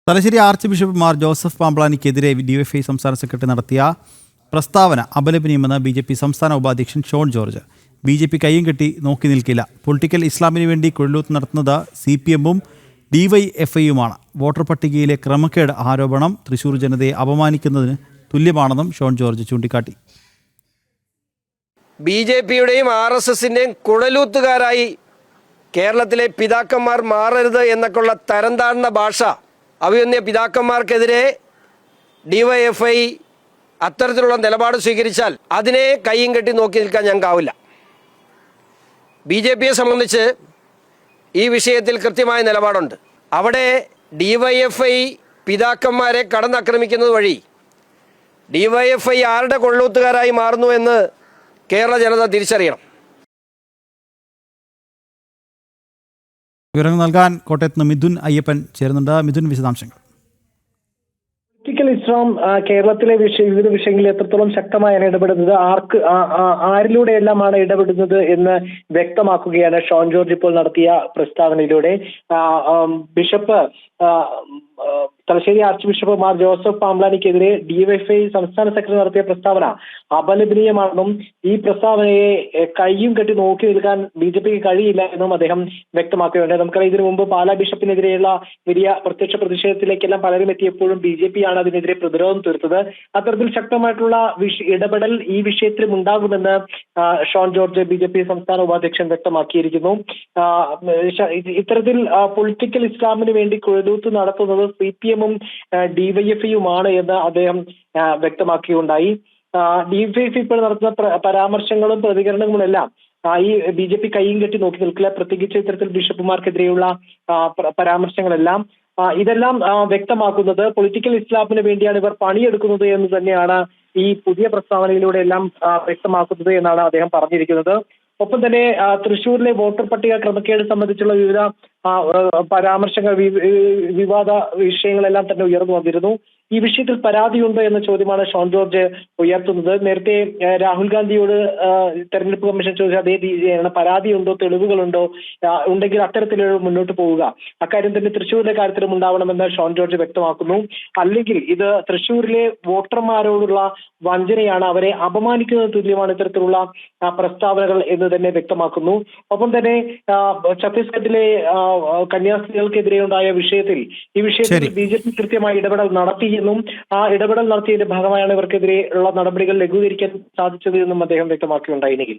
Thalassery archbishop Mar Joseph പാമ്പ്ളാനിക്കെതിരെ DYFI സംസ്ഥാന secretary നടത്തിയ പ്രസ്താവന അപലപനീയമെന്ന് ബി.ജെ.പി. സംസ്ഥാന ഉപാധ്യക്ഷൻ ഷോൺ ജോർജ്. ബി.ജെ.പി. കയ്യും കെട്ടി നോക്കി നിൽക്കില്ല. പൊളിറ്റിക്കൽ ഇസ്ലാമിന് വേണ്ടി കുഴലൂത്ത് നടത്തുന്നത് CPM-ഉം ഡിവൈഎഫ്ഐയുമാണ്. വോട്ടർ പട്ടികയിലെ ക്രമക്കേട് ആരോപണം തൃശൂർ ജനതയെ അപമാനിക്കുന്നതിന് തുല്യമാണെന്നും ഷോൺ ജോർജ് ചൂണ്ടിക്കാട്ടി. BJP-യുടെയും RSS-ന്റെയും കുഴലൂത്തുകാരായി കേരളത്തിലെ പിതാക്കന്മാർ മാറരുത് എന്നൊക്കെയുള്ള തരം താഴ്ന്ന ഭാഷ അഭിമന്യ പിതാക്കന്മാർക്കെതിരെ ഡിവൈഎഫ്ഐ അത്തരത്തിലുള്ള നിലപാട് സ്വീകരിച്ചാൽ അതിനെ കയ്യും കെട്ടി നോക്കി നിൽക്കാൻ ഞങ്ങൾക്കാവില്ല. BJP-യെ സംബന്ധിച്ച് ഈ വിഷയത്തിൽ കൃത്യമായ നിലപാടുണ്ട്. അവിടെ ഡിവൈഎഫ്ഐ പിതാക്കന്മാരെ കടന്നാക്രമിക്കുന്നത് വഴി ഡിവൈഎഫ്ഐ ആരുടെ കൊള്ളൂത്തുകാരായി മാറുന്നു എന്ന് കേരള ജനത തിരിച്ചറിയണം. വിവരങ്ങൾ നൽകാൻ കോട്ടയത്ത് നിന്ന് മിഥുൻ അയ്യപ്പൻ ചേരുന്നുണ്ട്. മിഥുൻ, വിശദാംശങ്ങൾ. പൊളിറ്റിക്കൽ ഇസ്ലാം കേരളത്തിലെ വിവിധ വിഷയങ്ങളിൽ എത്രത്തോളം ശക്തമായാണ് ഇടപെടുന്നത്, ആരിലൂടെയെല്ലാമാണ് ഇടപെടുന്നത് എന്ന് വ്യക്തമാക്കുകയാണ് ഷോൺ ജോർജ് ഇപ്പോൾ നടത്തിയ പ്രസ്താവനയിലൂടെ. Bishop Thalassery archbishop Mar Joseph പാമ്പ്ളാനിക്കെതിരെ ഡിവൈഎഫ്ഐ സംസ്ഥാന സെക്രട്ടറി നടത്തിയ പ്രസ്താവന അപലപനീയമാണെന്നും ഈ പ്രസ്താവനയെ കയ്യും കെട്ടി നോക്കി നിൽക്കാൻ BJPക്ക് കഴിയില്ല എന്നും അദ്ദേഹം വ്യക്തമാക്കുകയുണ്ട്. നമുക്കറിയാം, ഇതിനു മുമ്പ് പാലാ ബിഷപ്പിനെതിരെയുള്ള വലിയ പ്രത്യക്ഷ പ്രതിഷേധത്തിലേക്കെല്ലാം പലരും എത്തിയപ്പോഴും BJP ആണ് അതിനെതിരെ പ്രതിരോധം തീർത്തത്. അത്തരത്തിൽ ശക്തമായിട്ടുള്ള ഇടപെടൽ ഈ വിഷയത്തിലും ഉണ്ടാകുമെന്ന് ഷോൺ ജോർജ് BJP സംസ്ഥാന ഉപാധ്യക്ഷൻ വ്യക്തമാക്കിയിരിക്കുന്നു. ഇത്തരത്തിൽ പൊളിറ്റിക്കൽ ഇസ്ലാമിന് വേണ്ടി കുഴലൂത്ത് നടത്തുന്നത് CPM-ഉം ഡിവൈഎഫ്ഐയുമാണ് എന്ന് അദ്ദേഹം വ്യക്തമാക്കുകയുണ്ടായി. ഡിവൈഎഫ്ഐ ഇപ്പോൾ നടത്തുന്ന പരാമർശങ്ങളും പ്രതികരണങ്ങളും എല്ലാം ഈ BJP കയ്യും കെട്ടി നോക്കി നിൽക്കില്ല. പ്രത്യേകിച്ച് ഇത്തരത്തിൽ ബിഷപ്പുമാർക്കെതിരെയുള്ള പരാമർശങ്ങളെല്ലാം ഇതെല്ലാം വ്യക്തമാക്കുന്നത് പൊളിറ്റിക്കൽ ഇസ്ലാമിന് വേണ്ടിയാണ് ഇവർ പണിയെടുക്കുന്നത് എന്ന് തന്നെയാണ് ഈ പുതിയ പ്രസ്താവനയിലൂടെ എല്ലാം വ്യക്തമാക്കുന്നത് എന്നാണ് അദ്ദേഹം പറഞ്ഞിരിക്കുന്നത്. ഒപ്പം തന്നെ തൃശ്ശൂരിലെ വോട്ടർ പട്ടിക ക്രമക്കേട് സംബന്ധിച്ചുള്ള വിവിധ പരാമർശങ്ങൾ, വിവാദ വിഷയങ്ങളെല്ലാം തന്നെ ഉയർന്നു വന്നിരുന്നു. ഈ വിഷയത്തിൽ പരാതിയുണ്ടോ എന്ന ചോദ്യമാണ് ഷോൺ ജോർജ് ഉയർത്തുന്നത്. നേരത്തെ രാഹുൽ ഗാന്ധിയോട് തെരഞ്ഞെടുപ്പ് കമ്മീഷൻ ചോദിച്ച അതേ രീതിയാണ്, പരാതിയുണ്ടോ, തെളിവുകളുണ്ടോ, ഉണ്ടെങ്കിൽ അത്തരത്തിൽ മുന്നോട്ട് പോവുക. അക്കാര്യം തന്നെ തൃശ്ശൂരിലെ കാര്യത്തിലും ഉണ്ടാവണമെന്ന് ഷോൺ ജോർജ് വ്യക്തമാക്കുന്നു. അല്ലെങ്കിൽ ഇത് തൃശ്ശൂരിലെ വോട്ടർമാരോടുള്ള വഞ്ചനയാണ്, അവരെ അപമാനിക്കുന്നത് തുല്യമാണ് ഇത്തരത്തിലുള്ള പ്രസ്താവനകൾ എന്ന് തന്നെ വ്യക്തമാക്കുന്നു. ഒപ്പം തന്നെ ഛത്തീസ്ഗഡിലെ കന്യാസ്ത്രീകൾക്കെതിരെ ഉണ്ടായ വിഷയത്തിൽ BJP കൃത്യമായി ഇടപെടൽ നടത്തിയെന്നും ആ ഇടപെടൽ നടത്തിയതിന്റെ ഭാഗമായാണ് ഇവർക്കെതിരെ ഉള്ള നടപടികൾ ലഘൂകരിക്കാൻ സാധിച്ചത് എന്നും അദ്ദേഹം വ്യക്തമാക്കുകയുണ്ടായി.